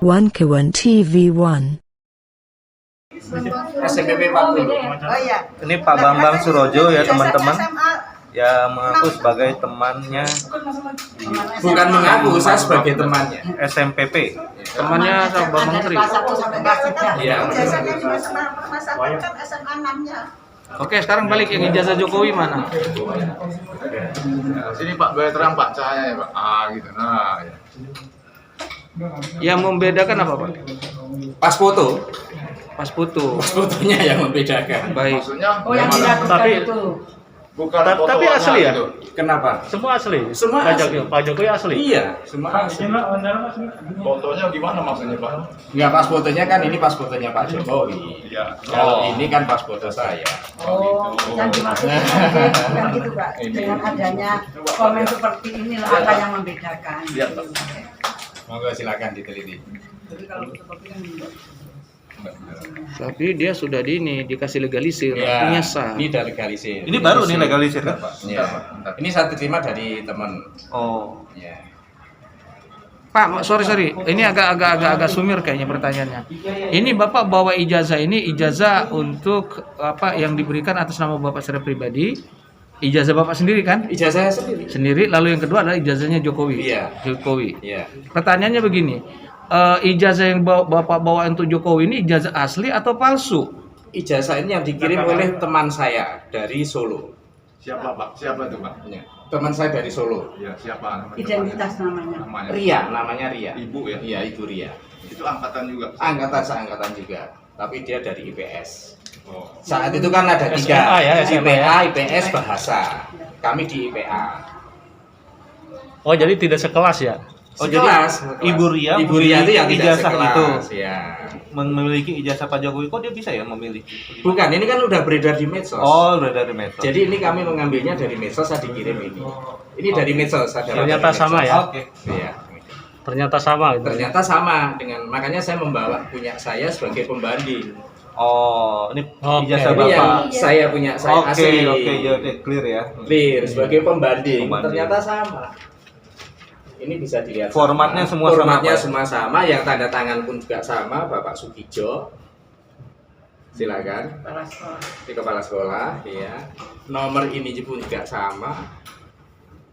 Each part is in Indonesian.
1 Kewan TV1. SMPP 40. Oh iya. Ini Pak Bambang Surojo ya teman-teman, SMA. yang mengaku sebagai temannya Bukan mengaku, saya sebagai temannya. SMPP. Temannya sama Bang Menteri. Iya. Ijazahnya di masa kan SMA 6-nya. Oke, sekarang balik yang ijazah Jokowi mana? Sini Pak, boleh terang Pak, cahaya ya Pak. Gitu. Nah, ya. Yang membedakan apa, Pak? Pas foto. Pas foto. Pas fotonya yang membedakan. Baik. Maksudnya yang bagaimana? itu. Bukan Tapi fotonya asli ya? gitu. Kenapa? Semua asli. Semua Pak asli. Jokowi, Pak Jokowi asli. Iya, semua asli. Fotonya gimana maksudnya Pak? Enggak, pas fotonya kan ini pas fotonya Pak Jokowi. Iya. Kalau ini kan pas foto saya. Oh, yang dimaksud yang gitu Pak. Dengan adanya komen seperti ini apa yang membedakan? Iya, Pak. Monggo silakan diteliti. Jadi kalau fotokopi kan enggak. Tapi dia sudah dikasih legalisir, Ya, artinya sah. ini udah legalisir. Ini baru nih legalisir kan, Pak? Iya. Ini saya terima dari teman. Oh. Ya. Pak, sorry. Ini agak sumir kayaknya pertanyaannya. Ini Bapak bawa ijazah ini ijazah untuk apa yang diberikan atas nama Bapak secara pribadi. Ijazah Bapak sendiri kan? Ijazah saya sendiri. Sendiri, lalu yang kedua adalah ijazahnya Jokowi. Iya. Jokowi. Iya. Pertanyaannya begini, ijazah yang Bapak bawa untuk Jokowi ini ijazah asli atau palsu? Ijazah ini yang dikirim oleh teman saya dari Solo. Siapa Pak? Siapa itu Pak? Ya. Teman saya dari Solo. Iya, siapa namanya? Identitas namanya. Namanya. Ria, namanya Ria. Ibu ya? Iya, Ibu Ria. Itu angkatan juga. Seangkatan juga. Tapi dia dari IPS. Oh. Saat itu kan ada tiga, SMA ya, SMA IPA, ya. IPS, bahasa. Kami di IPA. Oh, jadi tidak sekelas ya? Oh, jadi Sekelas. Ibu Ria itu yang tidak ijazah sekelas. itu. Ya. Memiliki ijazah Pak Jokowi, kok dia bisa ya memiliki? Bukan, ini kan udah beredar di medsos. Oh, udah dari medsos. Jadi ini kami mengambilnya dari medsos, saya dikirim ini. Ini dari medsos. Saya dapat Ternyata dari sama medsos. ya? Oke. Iya. Ternyata sama itu. Ternyata sama dengan, makanya saya membawa punya saya sebagai pembanding. Oh, ini Oke. ijazah Ini yang Bapak. saya punya, saya Oke, asli. oke, clear ya. Clear sebagai pembanding. Pembanding. Ternyata sama. Ini bisa dilihat. Formatnya semua sama, Formatnya Pak? semua sama, yang tanda tangan pun juga sama, Bapak Sukijo. Silakan. Kepala sekolah. Di kepala sekolah, ya. Nomor ini pun juga sama.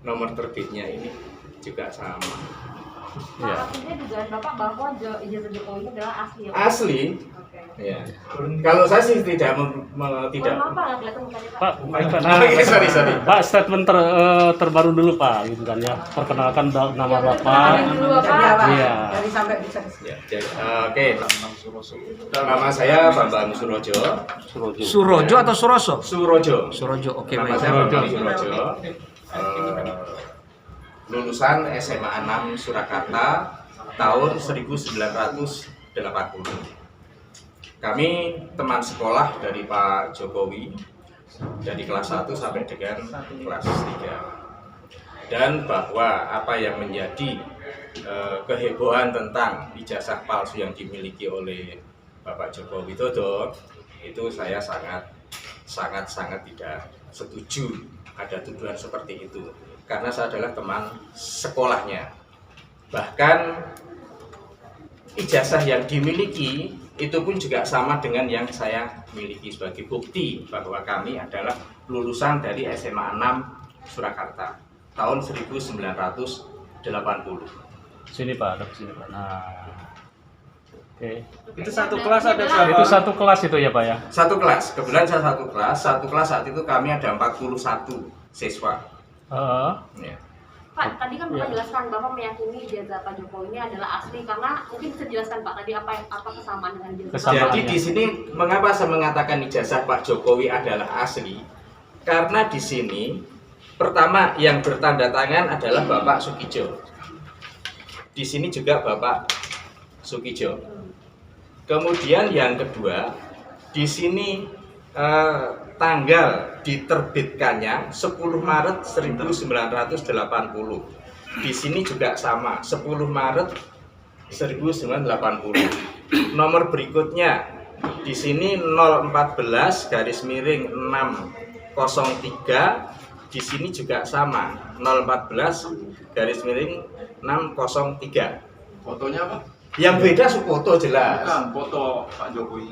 Nomor terbitnya ini juga sama. Iya. Artinya dugaan Bapak bahwa ijazah Jokowi ini adalah asli ya? Pak? Asli. Oke. Ya. Kalau saya sih tidak tidak. Mohon maaf Pak, nggak kelihatan mukanya Pak. Pak, Sorry. Pak, statement terbaru dulu Pak, gitu kan ya. Perkenalkan nama Bapak. Yang dulu Bapak. Dari awal. Iya. Dari sampai bisa. Ya, oke. Nama saya Bambang Surojo. Surojo atau Suroso? Surojo. Surojo, oke Nama baik. saya Bambang Surojo. Lulusan SMA 6 Surakarta tahun 1980. Kami teman sekolah dari Pak Jokowi dari kelas 1 sampai dengan kelas 3. Dan bahwa apa yang menjadi kehebohan tentang ijazah palsu yang dimiliki oleh Bapak Joko Widodo itu saya sangat tidak setuju ada tuduhan seperti itu, karena saya adalah teman sekolahnya. Bahkan ijazah yang dimiliki itu pun juga sama dengan yang saya miliki sebagai bukti bahwa kami adalah lulusan dari SMA 6 Surakarta tahun 1980. Sini Pak, ada sini Pak. Nah. Oke. Itu satu kelas ada Itu satu kelas itu ya Pak ya? Satu kelas, kebetulan saya satu kelas saat itu kami ada 41 siswa. Ya. Pak, tadi kan Bapak jelaskan Bapak meyakini ijazah Pak Jokowi ini adalah asli, karena mungkin bisa jelaskan Pak tadi apa kesamaan dengan ijazah Kesamaan. Bapak? Jadi di sini mengapa saya mengatakan ijazah Pak Jokowi adalah asli? Karena di sini pertama yang bertanda tangan adalah Bapak Sukijo. Di sini juga Bapak Sukijo. Kemudian yang kedua, di sini tanggal diterbitkannya 10 Maret 1980. Di sini juga sama, 10 Maret 1980. Nomor berikutnya di sini 014 garis miring 603. Di sini juga sama, 014 garis miring 603. Fotonya apa? Yang beda foto jelas. Bukan foto Pak Jokowi.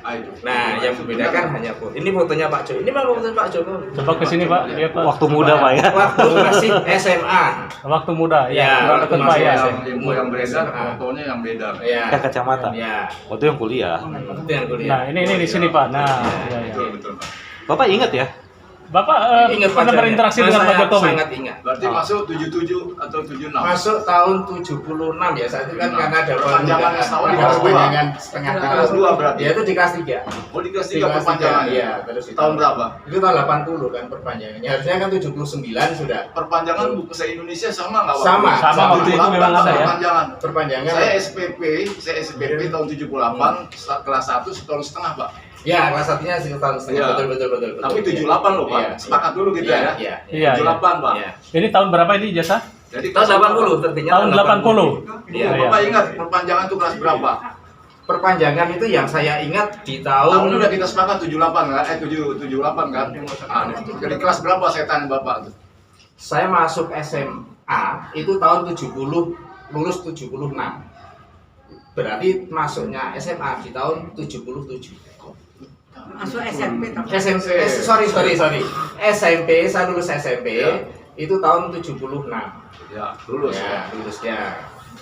Ayo. Nah, yang membedakan hanya foto. Ini fotonya Pak Jokowi. Ini memang foto Pak Jokowi. Coba ke sini Pak, lihat Pak. Waktu muda Pak ya. Waktu masih SMA. Waktu muda Ya, waktu betul Pak masih ya. SMA. Yang beredar, fotonya yang beda. Ya. Kan kacamata. Ya. Waktu yang kuliah. Itu yang kuliah. Nah, ini di sini Pak. Nah, iya, iya. Betul, betul, Pak. Bapak ingat ya? Bapak Ingat pernah wajahnya. berinteraksi dengan Pak Saya Jokowi? Sangat ingat. Berarti masuk 77 atau 76? Masuk tahun 76 ya, saat itu kan karena ada Perpanjangan setahun di ada kelas dua. perpanjangan setengah Di tahun. kelas dua berarti? Ya itu di kelas 3. Oh di kelas 3 perpanjangan. Iya, terus itu. Tahun berapa? Itu tahun 80 kan perpanjangannya. Harusnya kan 79 sudah. Perpanjangan buku se Indonesia sama nggak? Sama. Sama, waktu itu memang ada ya. Perpanjangan. Perpanjangan. Saya SPP tahun 78, kelas 1 setahun setengah, Pak. Ya, kelas 1-nya setahun setengah. Iya. Betul. Tapi 78 loh, Pak. Iya. Sepakat dulu gitu Iya, ya. Iya. Iya. 78, Pak. Iya. Ini tahun berapa ini ijazah? Jadi Tahun 80 terbitnya Tahun 80. Iya, Bapak ingat perpanjangan itu kelas berapa? Perpanjangan itu yang saya ingat di tahun Tahun udah kita sepakat 78 kan? 78 kan? Jadi kelas berapa saya tanya Bapak tuh? saya masuk SMA itu tahun 70, lulus 76. Berarti masuknya SMA di tahun 77. Masuk SMP tapi. SMP, sorry. SMP, saya lulus SMP Ya. itu tahun 76. Ya, lulus. Ya, lulusnya.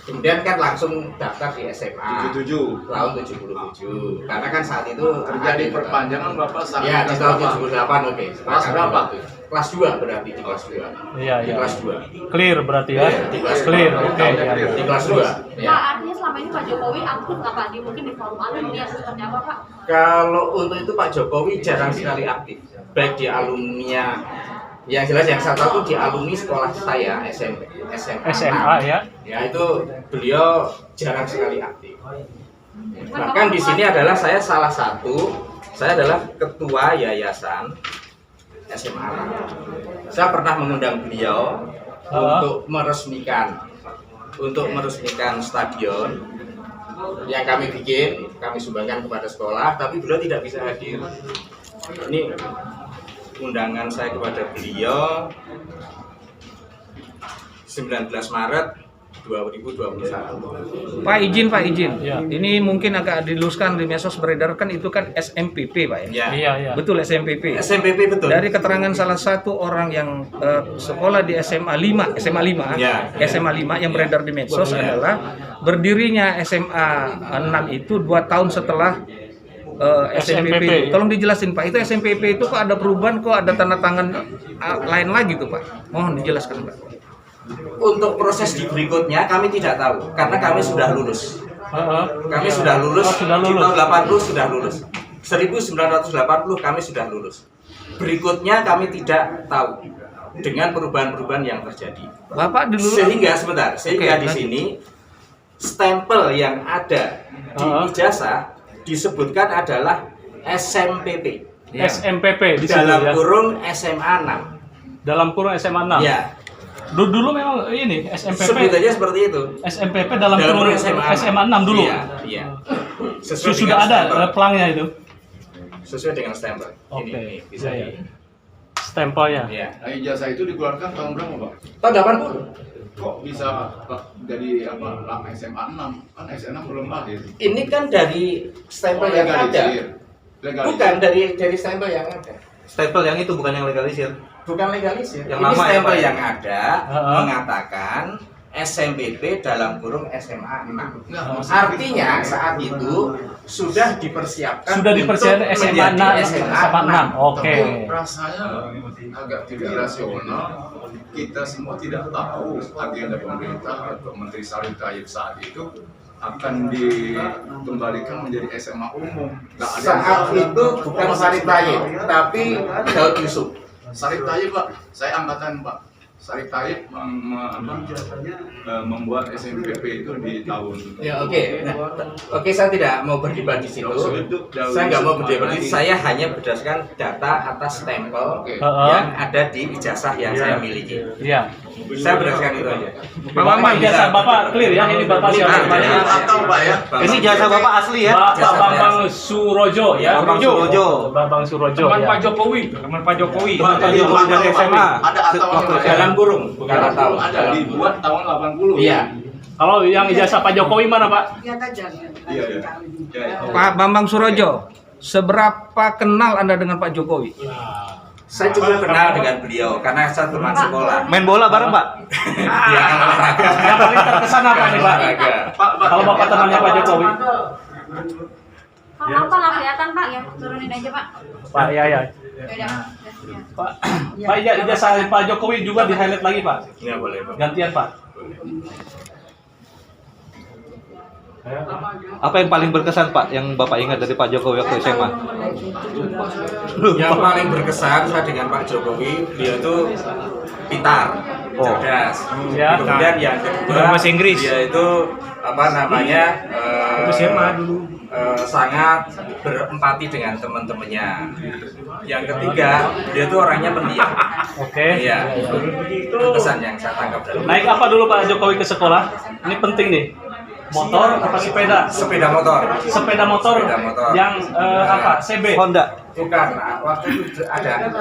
Kemudian kan langsung daftar di SMA 77. tahun 77. Karena kan saat itu Terjadi ada- perpanjangan Bapak sampai Ya, di kelas tahun berapa? 78 oke. Kelas berapa? Kelas 2 berarti di kelas 2. Iya, Di iya. kelas 2. Clear berarti ya. Iya, di kelas Clear. dua. Oke, iya. Di kelas 2. Pak, Ya. artinya selama ini Pak Jokowi aktif nggak Pak? Mungkin di forum alumni atau seperti apa Pak? Kalau untuk itu Pak Jokowi jarang sekali aktif. Baik di alumni yang jelas yang saya tahu di alumni sekolah saya SMA SMA ya. Ya itu beliau jarang sekali aktif. Bahkan di sini adalah saya salah satu, saya adalah ketua yayasan SMA. Saya pernah mengundang beliau untuk meresmikan stadion yang kami bikin, kami sumbangkan kepada sekolah, tapi beliau tidak bisa hadir. Ini undangan saya kepada beliau 19 Maret 2021. Pak izin. Ya. Ini mungkin agak diluruskan di medsos beredar kan itu kan SMPP Pak ya. Ya. Iya, iya. Betul SMPP. SMPP betul. Dari keterangan salah satu orang yang sekolah di SMA 5 Ya. SMA 5 yang beredar di medsos Ya. adalah berdirinya SMA 6 itu 2 tahun setelah SMPP. Tolong dijelasin Pak, itu SMPP itu kok ada perubahan, kok ada tanda tangan lain lagi tuh Pak? Mohon dijelaskan Pak. Untuk proses di berikutnya kami tidak tahu karena kami sudah lulus. Kami sudah lulus. Oh, sudah Di lulus. tahun 80 sudah lulus. 1980 kami sudah lulus. Berikutnya kami tidak tahu dengan perubahan-perubahan yang terjadi. Bapak dulu Sehingga Oke, di sini stempel yang ada di ijazah disebutkan adalah SMPP. SMPP di situ Dalam ya. kurung SMA 6. Dalam kurung SMA 6. Ya, Dulu memang ini SMPP. sebutannya seperti itu. SMPP dalam kurung SMA 6 dulu. Iya. Sudah ada pelangnya itu. Sesuai dengan stempel. Oke. Ini bisa Iya, di. Stempelnya. Ya. Nah, ijazah itu dikeluarkan tahun berapa, Pak? Tahun 80. Kok bisa jadi apa? SMA 6? Kan SMA belum lahir. Ini kan dari stempel yang ada. Bukan dari stempel yang ada. Stempel yang itu bukan yang legalisir. Bukan legalisir. Yang Ini lama ya, stempel Pak, ya? yang ada mengatakan SMPP dalam kurung SMA 6. Artinya saat itu sudah dipersiapkan Sudah dipersiapkan untuk SMA 6. menjadi SMA 6. Oke. Tapi rasanya agak tidak rasional. Kita semua tidak tahu agenda pemerintah atau Menteri Salim Tayyip saat itu akan dikembalikan menjadi SMA umum. Nggak ada yang Saat tahu. itu bukan Sarip Tayyip, tapi Daud Yusuf. Sarip Tayyip, Pak. Saya angkatan, Pak. Sarip Tayyip membuat SMPP itu di tahun. Ya oke. Nah, oke, saya tidak mau berdebat di situ. Saya nggak mau berdebat di situ. Saya hanya berdasarkan data atas stempel Oke. yang ada di ijazah yang saya miliki. Iya. Saya berdasarkan itu aja. Bapak ijazah Bapak clear ya, ini Bapak siapa? Atau, Pak ya. Ini jasa Bapak asli ya? Bapak Bambang Surojo ya. Bambang Surojo. Bambang Surojo. Teman ya. Pak Jokowi, teman Pak Jokowi. Bapak lulus dari SMA. Ada atau Dalam kurung, bukan tahu. ada dibuat tahun 80. Iya. Kalau yang ijazah Pak Jokowi mana Pak? Lihat aja. Iya. Pak Bambang Surojo, seberapa kenal Anda dengan Pak Jokowi? Saya cukup kenal dengan beliau karena saya teman sekolah. Main bola bareng, Pak? Dia kan olahraga. Yang paling terkesan apa nih Pak? Olahraga. Kalau Bapak temannya Pak Jokowi? Kalau apa nggak kelihatan Pak, ya turunin aja Pak. Pak, ya. Beda. Pak, ijazah Pak Jokowi juga di highlight lagi Pak. Ya boleh, Pak. Gantian Pak. Apa yang paling berkesan, Pak, yang Bapak ingat dari Pak Jokowi waktu SMA? Yang paling berkesan saya dengan Pak Jokowi, beliau itu pintar, cerdas. Ya. Kemudian yang kedua, Bahasa Inggris. dia itu apa namanya sangat berempati dengan teman-temannya. Yang ketiga, dia itu orangnya pendiam. Oke. Iya, itu kesan yang saya tangkap dari Naik apa dulu Pak Jokowi ke sekolah? Ini penting nih. Motor apa sepeda? sepeda motor. Sepeda motor. Sepeda motor. Yang apa? CB. Honda. Bukan, waktu itu ada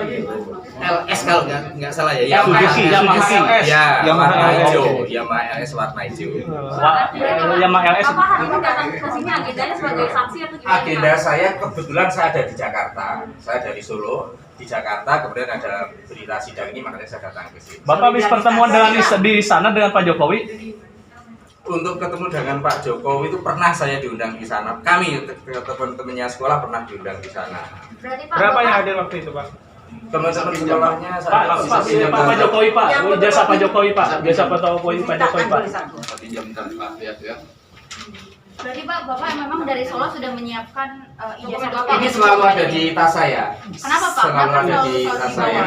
LS kalau nggak salah ya. Yamaha LS. Ya, Yamaha warna LS. hijau. Yamaha LS warna hijau. Yamaha LS. Bapak hari ini datang ke sini agendanya sebagai saksi atau gimana? Agenda saya kebetulan saya ada di Jakarta. Saya dari Solo di Jakarta, kemudian ada berita sidang ini makanya saya datang ke sini. Bapak habis pertemuan dengan di sana dengan Pak Jokowi? Untuk ketemu dengan Pak Jokowi itu pernah saya diundang di sana. Kami teman-temannya sekolah pernah diundang di sana. Berarti Pak, Berapa yang Bapak- hadir waktu itu, Pak? Teman-teman sekolahnya Pak Jokowi Pak. Ijazah Pak Jokowi Pak. Ijazah Pak Jokowi Pak. Berarti Pak, Bapak memang dari Solo sudah menyiapkan ijazah Bapak. Ini selalu ada di tas saya. Kenapa, Pak? Selalu Kenapa ada di selalu tas dibawa? saya.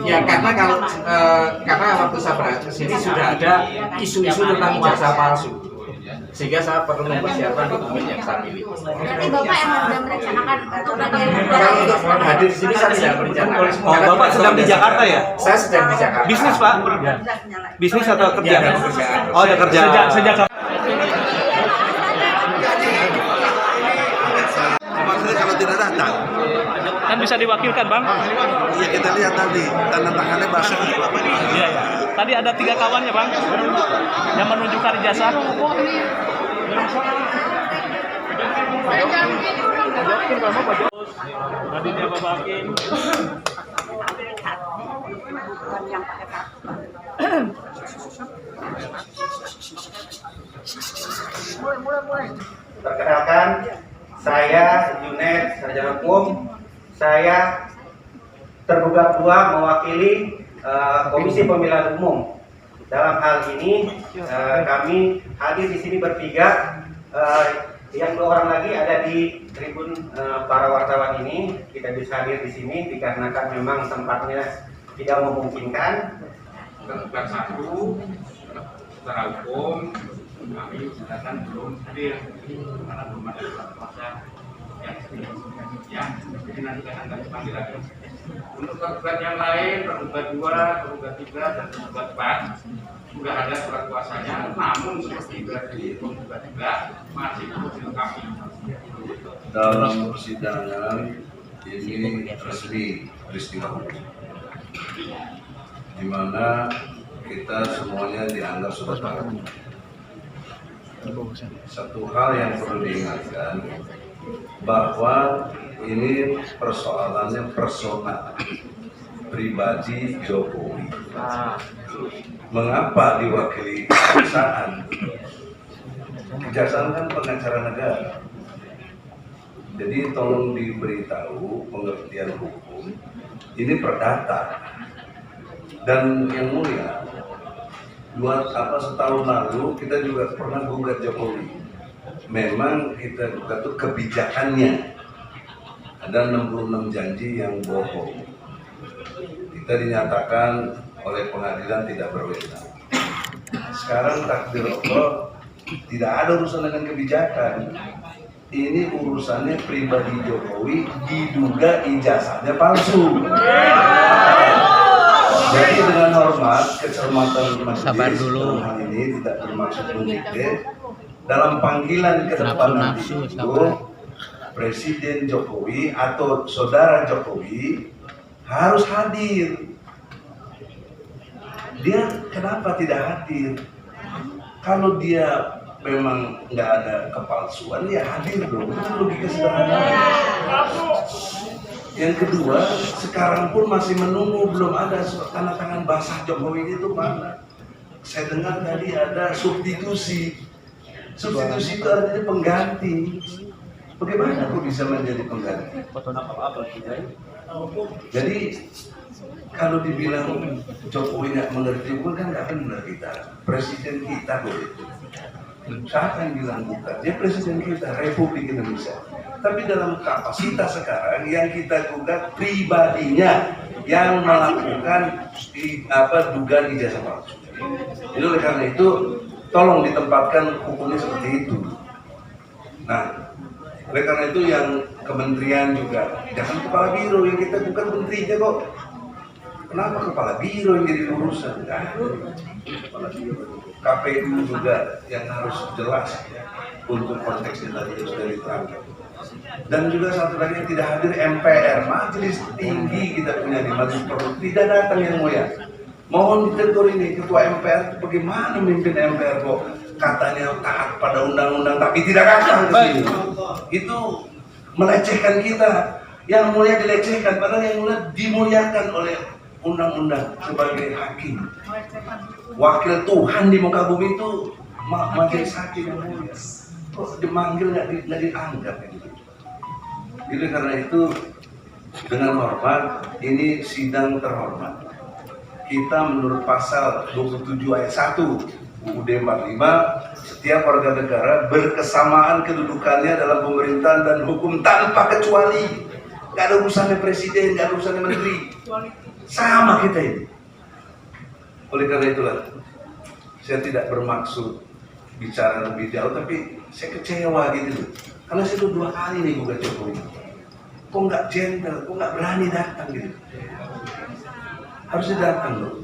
Ya karena kalau karena waktu saya berangkat ke sini sudah ada isu-isu tentang ijazah palsu. Sehingga saya perlu mempersiapkan dokumen yang saya miliki. Berarti Bapak yang sudah merencanakan untuk bagian Kalau untuk hadir di sini saya tidak merencanakan. Oh, Bapak sedang di Jakarta ya? Saya sedang di Jakarta. Bisnis, Pak? Bisnis atau kerja? Ya, ada pekerjaan. Oh, ada kerja. Sejak Maksudnya kalau tidak datang, kan bisa diwakilkan Bang? ya kita lihat nanti tanda tangannya basah. Iya. Tadi ada 3 kawannya Bang yang menunjukkan ijazah. Tadi dia Bapak Hakim. Perkenalkan, saya Junet, sarjana hukum. Saya tergugat 2 mewakili Komisi Pemilihan Umum. Dalam hal ini kami hadir di sini bertiga. Yang 2 orang lagi ada di tribun para wartawan ini. Kita bisa hadir di sini dikarenakan memang tempatnya tidak memungkinkan. Ketentuan 1 secara hukum kami silakan belum hadir karena belum ada surat kuasa yang sebelumnya. Jadi nanti akan kami panggil lagi. Untuk tergugat yang lain, tergugat 2, tergugat 3, dan tergugat 4 sudah ada surat kuasanya, namun seperti dari tergugat 3 masih perlu dilengkapi. Dalam persidangan ini resmi peristiwa hukum, di mana kita semuanya dianggap sudah tahu. Satu hal yang perlu diingatkan bahwa ini persoalannya personal pribadi Jokowi. Mengapa diwakili kejaksaan? Kejaksaan kan pengacara negara. Jadi tolong diberitahu pengertian hukum. Ini perdata. Dan yang mulia, setahun lalu kita juga pernah gugat Jokowi. Memang kita gugat itu kebijakannya. Ada 66 janji yang bohong. Kita dinyatakan oleh pengadilan tidak berwenang. Sekarang takdir Allah tidak ada urusan dengan kebijakan. Ini urusannya pribadi Jokowi, diduga ijazahnya palsu. Jadi dengan hormat, kecermatan majelis dalam hal ini tidak bermaksud mengejek. Dalam panggilan ke depan nanti itu, Presiden Jokowi atau saudara Jokowi harus hadir. Dia kenapa tidak hadir? Kalau dia memang nggak ada kepalsuan, ya hadir dong. Itu logika sederhana. Yang kedua, sekarang pun masih menunggu, belum ada tanda tangan basah Jokowi itu mana. Saya dengar tadi ada substitusi. Substitusi itu artinya pengganti. Bagaimana aku bisa menjadi pengganti? Jadi kalau dibilang Jokowi nggak mengerti hukum kan nggak benar kita. Presiden kita kok itu. Siapa yang bilang bukan? Dia presiden kita, Republik Indonesia. Tapi dalam kapasitas sekarang yang kita gugat pribadinya yang melakukan dugaan ijazah palsu. Jadi oleh karena itu tolong ditempatkan hukumnya seperti itu. Nah, oleh karena itu yang kementerian juga jangan kepala biro yang kita gugat menterinya kok. Kenapa kepala biro yang jadi urusan? Kepala biro. KPU juga yang harus jelas untuk konteksnya tadi yang sudah diterangkan. Dan juga satu lagi yang tidak hadir MPR, Majelis Tinggi kita punya di Majelis Perlu tidak datang yang mulia. Mohon ditegur ini Ketua MPR, bagaimana memimpin MPR kok katanya taat pada undang-undang tapi tidak datang ke sini. Itu melecehkan kita. Yang mulia dilecehkan, padahal yang mulia dimuliakan oleh undang-undang sebagai hakim. Wakil Tuhan di muka bumi itu majelis hakim yang mulia. Kok dimanggil nggak dianggap gitu. Jadi karena itu dengan hormat, ini sidang terhormat. Kita menurut pasal 27 ayat 1 UUD 45, setiap warga negara berkesamaan kedudukannya dalam pemerintahan dan hukum tanpa kecuali. Nggak ada urusannya presiden, nggak ada urusannya menteri. Sama kita ini. Oleh karena itulah, saya tidak bermaksud bicara lebih jauh, tapi saya kecewa gitu loh. Karena saya udah 2 kali nih gugat Jokowi. Kok nggak gentle, kok nggak berani datang gitu. Harusnya datang loh.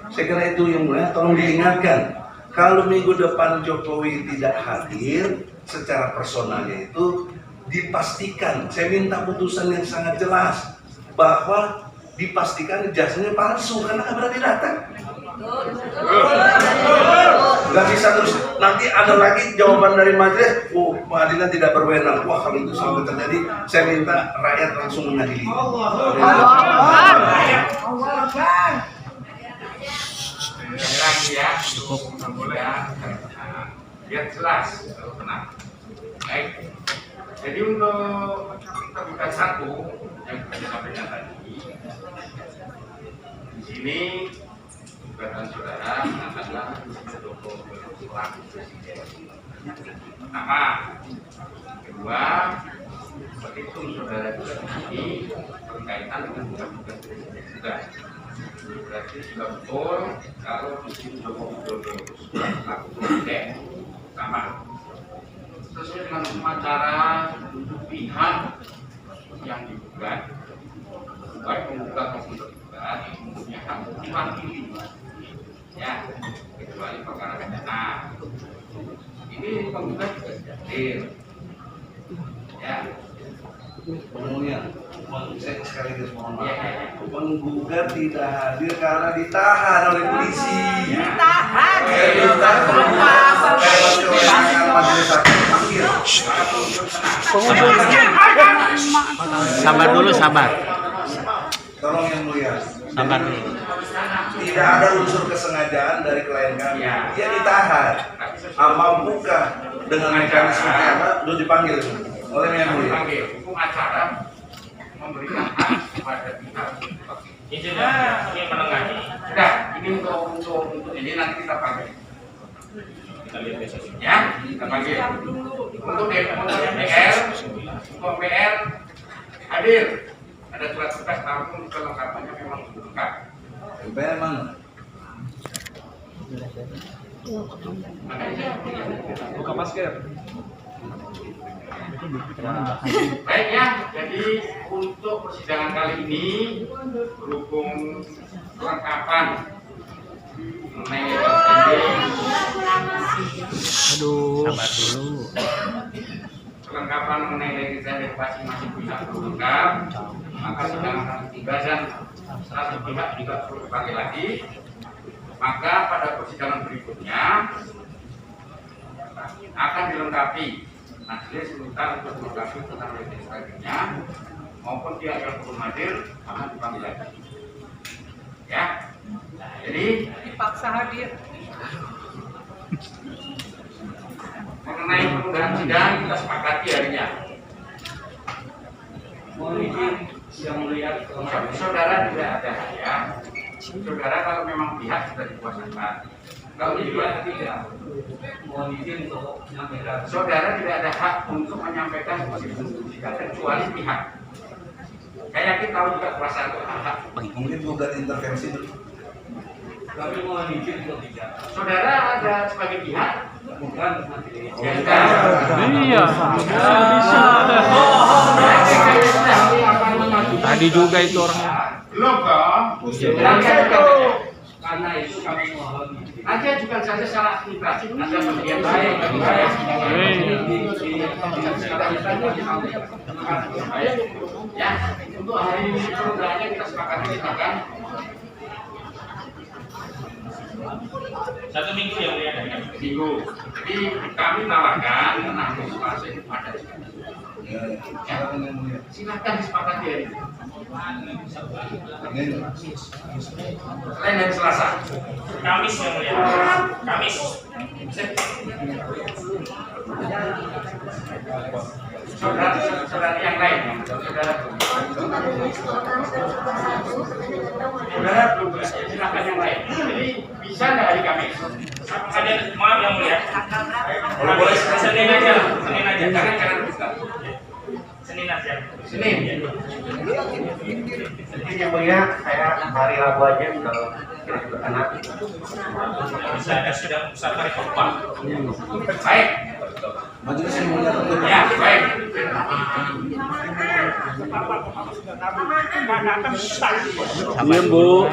Saya kira itu yang mulia, tolong diingatkan. Kalau minggu depan Jokowi tidak hadir, secara personalnya itu dipastikan. Saya minta putusan yang sangat jelas bahwa dipastikan ijazahnya palsu karena nggak berani datang. Nggak bisa terus nanti ada lagi jawaban dari majelis, pengadilan tidak berwenang. Wah, kalau itu sampai terjadi, saya minta rakyat langsung mengadili. Lagi ya, cukup boleh ya, biar jelas, kalau tenang. Baik. Jadi untuk tergugat 1 yang sudah sampaikan tadi, di sini gugatan saudara adalah pelaku presiden. Pertama, kedua, petitum saudara juga ini berkaitan dengan tugas presiden juga. Berarti juga betul kalau di sini Joko Widodo pelaku presiden sama. Sesuai dengan semua cara pihak yang digugat, baik penggugat maupun tergugat, mempunyai hak diwakili, ya, kecuali perkara pidana. Ini penggugat juga hadir, ya. Pemulihan, saya sekaligus mohon maaf. Penggugat tidak hadir karena ditahan oleh polisi. Ditahan. Sabar dulu, sabar. Tolong yang mulia. Sabar dulu. Tidak ada unsur kesengajaan dari klien kami. Dia ditahan. Mampukah dengan mekanisme apa? Sudah dipanggil oleh yang mulia. Hukum acara memberikan hak kepada pihak. Ini menengahi. Sudah, ini untuk ini nanti kita panggil. Kita lihat besok. Ya, kita panggil. Untuk DPR hadir. Ada surat tugas namun kelengkapannya memang lengkap. DPR mana? Buka masker. Baik ya, jadi untuk persidangan kali ini berhubung kelengkapan mengenai Sabar dulu. kelengkapan mengenai legislasi masing-masing pihak belum lengkap, maka sidang ketiga dan satu pihak juga perlu dipanggil lagi. Maka pada persidangan berikutnya akan dilengkapi. Majelis minta untuk dilengkapi tentang legislatifnya maupun pihak yang belum hadir akan dipanggil lagi. Ya, jadi Dipaksa hadir. mengenai penundaan sidang kita sepakati harinya. Mohon izin yang melihat saudara tidak ada ya. Saudara kalau memang pihak sudah dikuasakan. Kalau juga tidak, mohon izin untuk menyampaikan. Saudara tidak ada hak untuk menyampaikan jika kecuali pihak. Saya yakin tahu juga kuasa itu hak. Mungkin gugat intervensi dulu. Kami mohon izin untuk tidak. Saudara ada sebagai pihak? Bukan. Ya, Iya. Bisa ada. Tadi juga itu orangnya. Belum kok. Karena itu kami mohon. Nanti ajukan saja secara administrasi. Ada bagian baik bagi saya. Ya, untuk hari ini penundaannya kita sepakati silakan. 1 minggu ya mulia. Minggu. Jadi kami tawarkan antisipasi pada ya, silakan disepakati hari ini. Selain hari Selasa, Kamis yang mulia. Kamis. Saudara yang lain, saudara belum silakan yang lain. Jadi bisa nggak hari Kamis? Ada maaf yang mulia. Boleh Senin aja, jangan bisa. Senin aja. Senin yang mulia, saya hari Rabu aja kalau anak. Bisa ada sudah safari kompak. Baik. Majelis yang mulia tertutup. Ya, baik. Diam, Bu.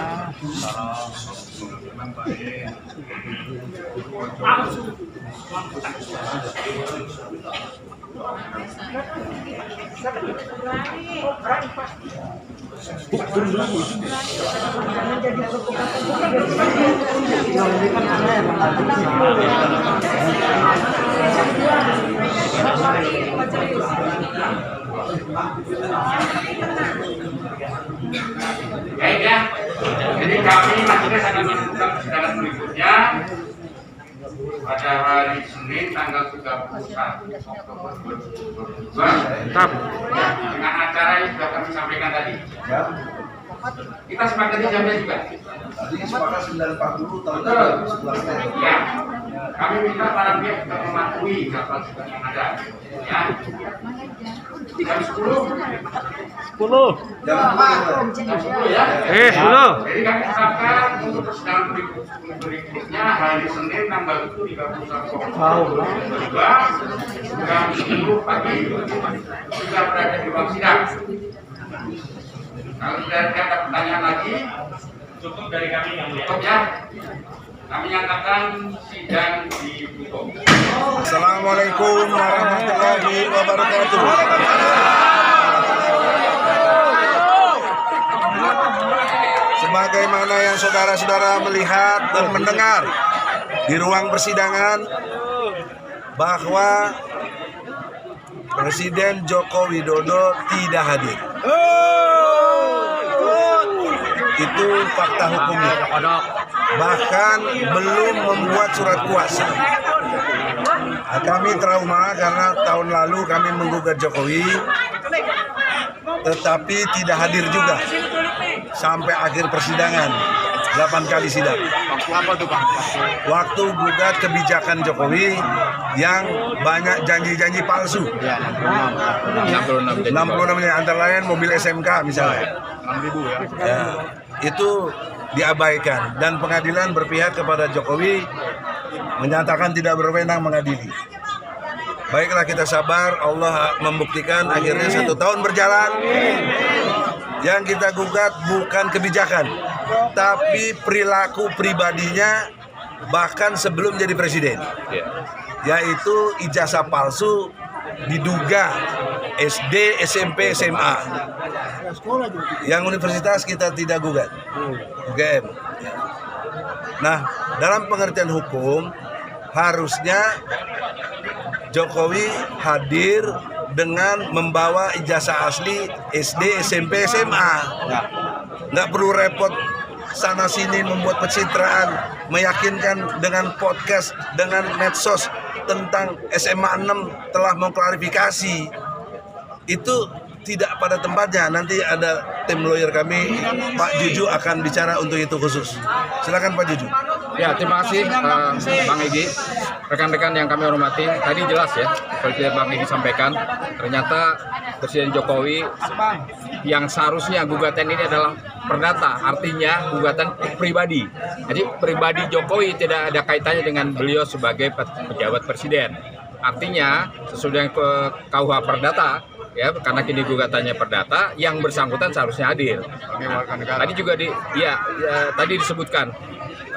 Baik ya. Jadi kami majelis akan melakukan persidangan berikutnya pada hari Senin tanggal 31 Oktober 2022 dengan acara yang sudah kami sampaikan tadi. Kita sepakati jamnya juga. Tadi sepakat 9.40 tahun Betul. 11. Ya, kami minta para pihak juga mematuhi jadwal sidang yang ada. Ya, jam 10. 10. Jam 10 ya. 10. Jadi kami tetapkan untuk persidangan berikutnya hari Senin tanggal 31 Oktober 2022 jam 10 pagi sudah berada di ruang sidang. Kalau sudah ada pertanyaan lagi, cukup dari kami yang mulia. Cukup ya. Kami nyatakan sidang ditutup. Assalamualaikum warahmatullahi wabarakatuh. Sebagaimana yang saudara-saudara melihat dan mendengar di ruang persidangan bahwa Presiden Joko Widodo tidak hadir. Itu fakta hukumnya. Bahkan belum membuat surat kuasa. Kami trauma karena tahun lalu kami menggugat Jokowi, tetapi tidak hadir juga sampai akhir persidangan. 8 kali sidang. Waktu gugat kebijakan Jokowi yang banyak janji-janji palsu. 66 antara lain mobil SMK misalnya. 6.000 ya. Ya. Itu diabaikan dan pengadilan berpihak kepada Jokowi menyatakan tidak berwenang mengadili. Baiklah kita sabar, Allah membuktikan akhirnya 1 tahun berjalan. Yang kita gugat bukan kebijakan, tapi perilaku pribadinya bahkan sebelum jadi presiden, yaitu ijazah palsu diduga SD, SMP, SMA. Yang universitas kita tidak gugat, UGM. Nah, dalam pengertian hukum harusnya Jokowi hadir dengan membawa ijazah asli SD, SMP, SMA. Nggak perlu repot sana sini membuat pencitraan, meyakinkan dengan podcast, dengan medsos tentang SMA 6 telah mengklarifikasi. Itu tidak pada tempatnya. Nanti ada tim lawyer kami, Pak Juju akan bicara untuk itu khusus. Silakan Pak Juju. Ya, terima kasih Bang Egy. Rekan-rekan yang kami hormati, tadi jelas ya, seperti Bang Egy sampaikan, ternyata Presiden Jokowi yang seharusnya gugatan ini adalah perdata, artinya gugatan pribadi. Jadi pribadi Jokowi tidak ada kaitannya dengan beliau sebagai pejabat presiden. Artinya sesuai dengan KUH perdata, ya, karena kini gugatannya perdata, yang bersangkutan seharusnya hadir. Tadi juga tadi disebutkan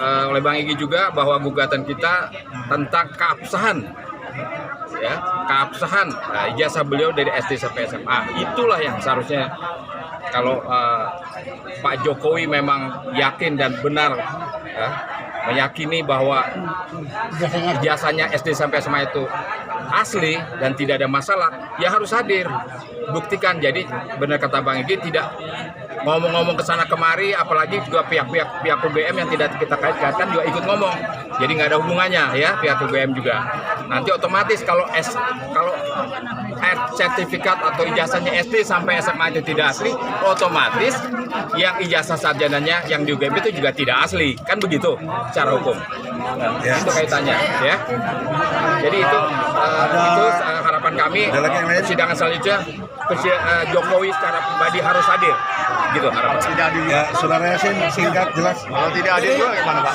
oleh Bang Egy juga bahwa gugatan kita tentang keabsahan, ya, keabsahan ijazah beliau dari SD sampai SMA. Itulah yang seharusnya kalau Pak Jokowi memang yakin dan benar, ya, meyakini bahwa ijazahnya SD sampai SMA itu asli dan tidak ada masalah, ya harus hadir, buktikan. Jadi benar kata Bang Egy, tidak ngomong-ngomong ke sana kemari, apalagi juga pihak UGM yang tidak kita kaitkan juga ikut ngomong. Jadi nggak ada hubungannya ya pihak UGM juga. Nanti otomatis kalau sertifikat atau ijazahnya SD sampai SMA itu tidak asli, otomatis yang ijazah sarjananya yang di UGM itu juga tidak asli, kan begitu secara hukum. Itu kaitannya ya. Jadi itu harapan kami persidangan selanjutnya Jokowi secara pribadi harus hadir, gitu harapan. Ya, Saudara Yasin singkat jelas. Kalau tidak hadir juga gimana Pak?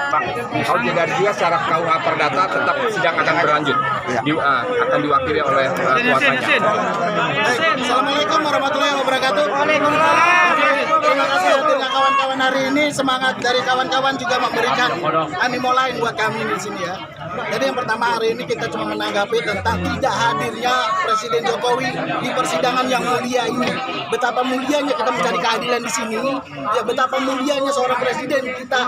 Bang. Kalau tidak hadir juga secara KUH perdata tetap sidang akan berlanjut, akan diwakili oleh kuasanya. Assalamualaikum warahmatullahi wabarakatuh. Terima kasih hadirnya kawan-kawan hari ini. Semangat dari kawan-kawan juga memberikan animo lain buat kami di sini ya. Jadi yang pertama hari ini kita cuma menanggapi tentang tidak hadirnya Presiden Jokowi di persidangan yang mulia ini. Betapa mulianya kita mencari keadilan di sini. Ya, betapa mulianya seorang presiden kita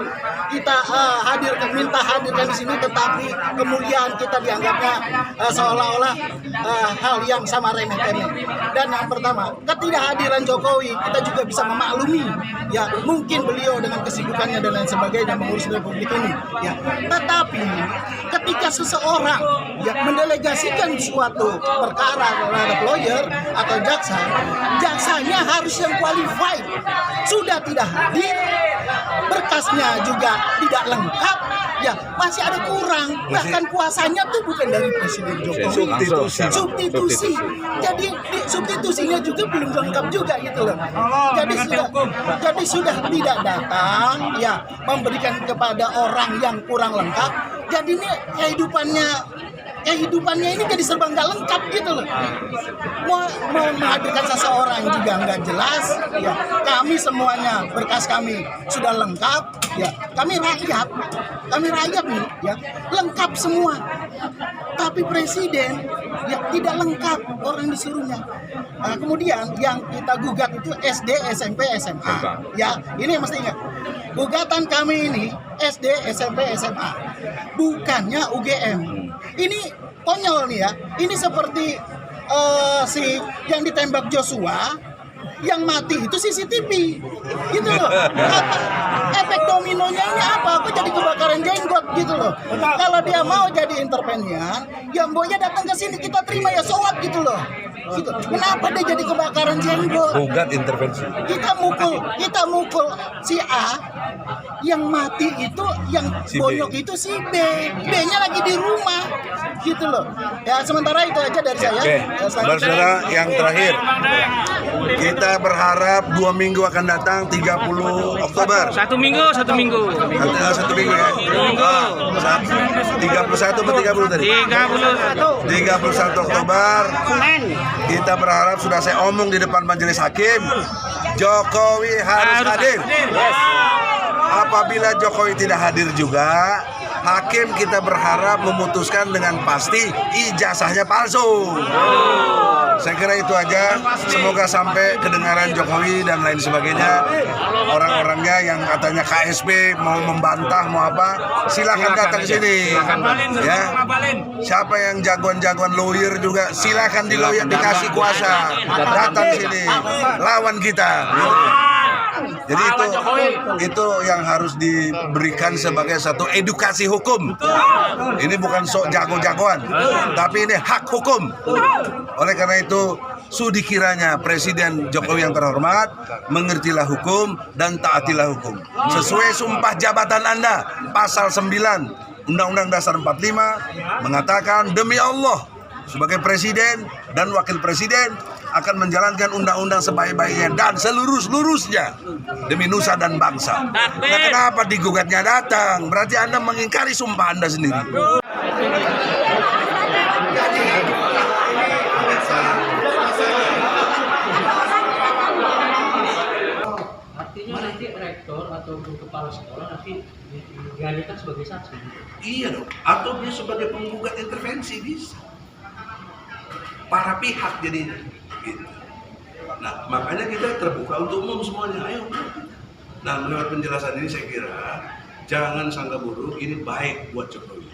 minta hadirkan di sini, tetapi kemuliaan kita dianggapnya seolah-olah hal yang sama remeh-temeh. Dan yang pertama, ketidakhadiran Jokowi kita juga bisa memaklumi. Ya, mungkin beliau dengan kesibukannya dan lain sebagainya mengurus republik ini. Ya, tetapi ketika seseorang yang mendelegasikan suatu perkara terhadap lawyer atau jaksanya harus yang qualified. Sudah tidak hadir, berkasnya juga tidak lengkap, ya masih ada kurang. Bahkan kuasanya tuh bukan dari Presiden Jokowi, substitusi. Jadi substitusinya juga belum lengkap juga gitu loh. Jadi sudah tidak datang, ya memberikan kepada orang yang kurang lengkap. Jadi ini kehidupannya ini jadi serba nggak lengkap gitu loh. Mau menghadirkan seseorang juga nggak jelas. Ya, kami semuanya berkas kami sudah lengkap. Ya, kami rakyat nih, ya lengkap semua. Tapi presiden ya tidak lengkap orang disuruhnya. Nah, kemudian yang kita gugat itu SD, SMP, SMA. Ya, ini yang mesti ingat. Gugatan kami ini SD, SMP, SMA, bukannya UGM. Ini konyol nih ya. Ini seperti si yang ditembak Joshua, yang mati itu CCTV, gitu loh. Efek dominonya ini apa? Aku jadi kebakaran jenggot gitu loh. Kalau dia mau jadi intervenian, yang boya datang ke sini kita terima ya soat gitu loh. Gitu. Kenapa dia jadi kebakaran jenggot? Gugat intervensi. Kita mukul si A, yang mati itu, yang si bonyok itu si B. B-nya lagi di rumah, gitu loh. Ya sementara itu aja dari saya. Oke. Saudara yang terakhir, kita berharap 2 minggu akan datang 30 Oktober. Satu minggu ya. 1 minggu. 31 atau 30 tadi? 31 Oktober. Kita berharap, sudah saya omong di depan majelis hakim, Jokowi harus hadir. Apabila Jokowi tidak hadir juga, hakim kita berharap memutuskan dengan pasti ijazahnya palsu. Saya kira itu aja. Semoga sampai kedengaran Jokowi dan lain sebagainya. Orang-orangnya yang katanya KSP mau membantah mau apa, silakan datang sini. Ya. Siapa yang jagoan-jagoan lawyer juga silakan di lawyer dikasih kuasa. Datang sini. Lawan kita. Jadi itu yang harus diberikan sebagai satu edukasi hukum. Ini bukan sok jago-jagoan, tapi ini hak hukum. Oleh karena itu, sudi kiranya Presiden Jokowi yang terhormat mengertilah hukum dan taatilah hukum. Sesuai sumpah jabatan Anda, pasal 9 Undang-Undang Dasar 45 mengatakan demi Allah sebagai Presiden dan Wakil Presiden akan menjalankan undang-undang sebaik-baiknya dan seluruh-seluruhnya demi nusa dan bangsa. Nah, kenapa digugatnya datang? Berarti Anda mengingkari sumpah Anda sendiri. Artinya nanti rektor atau kepala sekolah nanti dihadirkan sebagai saksi. Iya dong. Atau dia sebagai penggugat intervensi bisa. Para pihak jadinya. Gitu. Nah, makanya kita terbuka untuk umum semuanya. Ayo. Nah, lewat penjelasan ini saya kira jangan sangka buruk, ini baik buat Jokowi.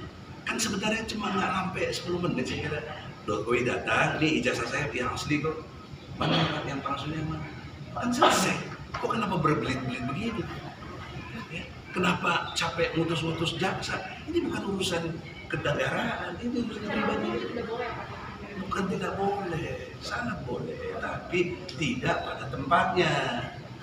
Kan sebenarnya cuma nggak sampai 10 menit saya kira. Jokowi datang, ini ijazah saya yang asli kok. Mana yang palsunya mana? Kan selesai. Kok kenapa berbelit-belit begitu? Ya, kenapa capek ngutus-ngutus jaksa? Ini bukan urusan kenegaraan, ini urusan pribadi. Bukan tidak boleh, sangat boleh, tapi tidak pada tempatnya.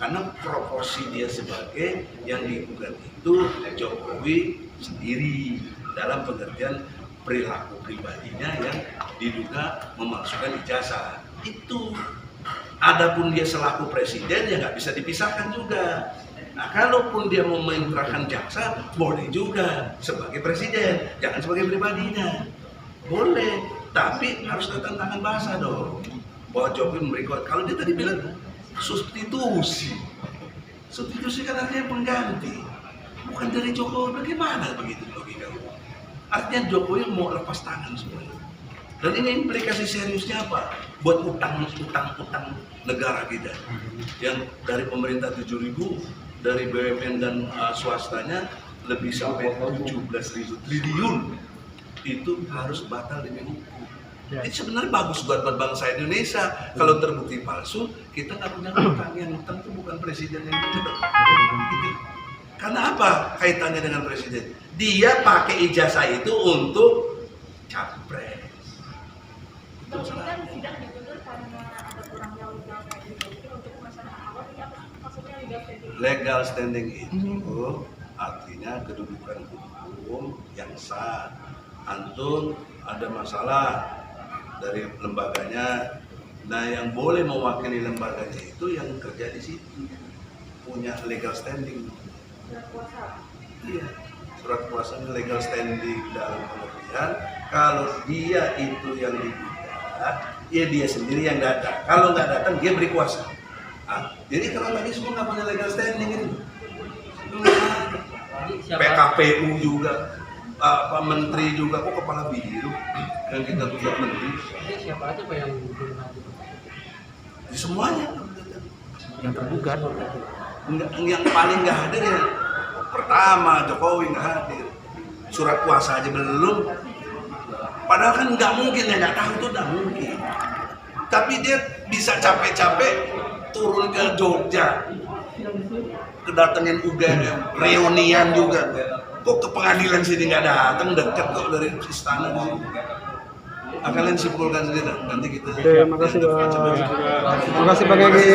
Karena proporsi dia sebagai yang digugat itu Jokowi sendiri dalam pengertian perilaku pribadinya yang diduga memalsukan ijazah. Itu. Adapun dia selaku presiden ya nggak bisa dipisahkan juga. Nah, kalaupun dia mau menginterahkan jaksa, boleh juga sebagai presiden, jangan sebagai pribadinya. Boleh. Tapi harus ada tantangan bahasa dong. Bahwa Jokowi memberi kuat. Kalau dia tadi bilang substitusi. Substitusi kan artinya pengganti. Bukan dari Jokowi. Bagaimana begitu logika? Artinya Jokowi mau lepas tangan semuanya. Dan ini implikasi seriusnya apa? Buat utang negara kita. Yang dari pemerintah 7.000, dari BUMN dan swastanya lebih sampai 17.000 triliun. Itu harus batal demi hukum. Ini sebenarnya bagus buat bangsa Indonesia. Kalau terbukti palsu, kita nggak punya utang. Yang utang itu bukan presiden yang benar. Karena apa kaitannya dengan presiden? Dia pakai ijazah itu untuk capres. Legal standing itu artinya kedudukan hukum yang sah. Antum ada masalah dari lembaganya, nah yang boleh mewakili lembaganya itu yang kerja di situ, punya legal standing. Surat kuasa. Iya, surat kuasa legal standing dalam pengertian kalau dia itu yang digugat, ya dia sendiri yang datang. Kalau nggak datang dia beri kuasa. Nah, jadi kalau tadi semua nggak punya legal standing itu, PKPU juga. Pak Menteri juga, kok kepala biru yang kita tuntut menteri. Siapa aja Pak yang semuanya yang tergugat. Yang paling nggak hadir ya pertama Jokowi nggak hadir, surat kuasa aja belum. Padahal kan nggak mungkin ya, nggak tahu tuh nggak mungkin. Tapi dia bisa capek-capek turun ke Jogja, kedatangan UGM, reunian juga. Kok ke pengadilan sini nggak datang, dekat kok dari istana sini. Kalian simpulkan sendiri nanti kita. Oke, makasih Pak. Makasih Pak Gegi.